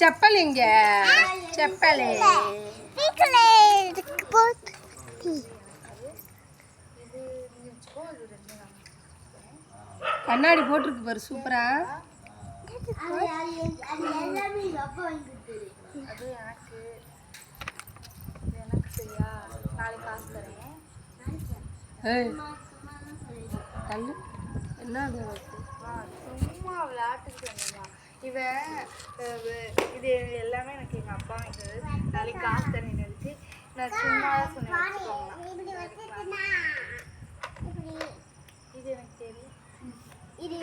செப்பல் எங்க செப்பல் கண்ணாடி போட்டிருக்கு பாரு சூப்பரா. அது எனக்கு சரியா நாளைக்கு காசு தரேன். என்ன சும்மா விளையாட்டுக்கு சொன்னமா இவன் இது எல்லாமே எனக்கு எங்கள் அப்பா வாங்கிட்டது. நாளைக்கு காசு தரேன் நினைச்சு நான் சும்மா தான் சொன்னேன். இது எனக்கு தெரியும். இது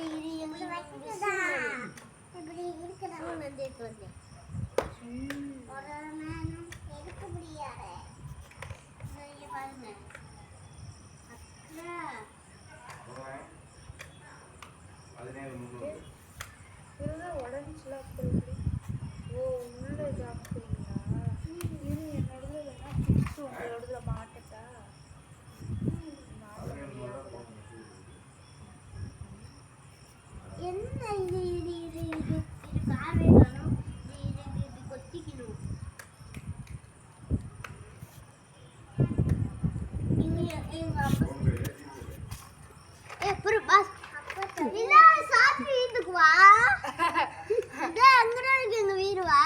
உடஞ்சுல ஓ உள்ள சாப்பிட்டீங்களா? இது என்னோட உங்களோட மாட்டட்டா என்ன இது இது இது இது இது காவே வேணும். இது இது கொத்திக்கணும். எங்க அப்பா புரு பாஸ் இல்ல சாப்பிட்டு வீட்டுக்கு வா. அங்கதான் இருக்கு எங்க வீடு வா.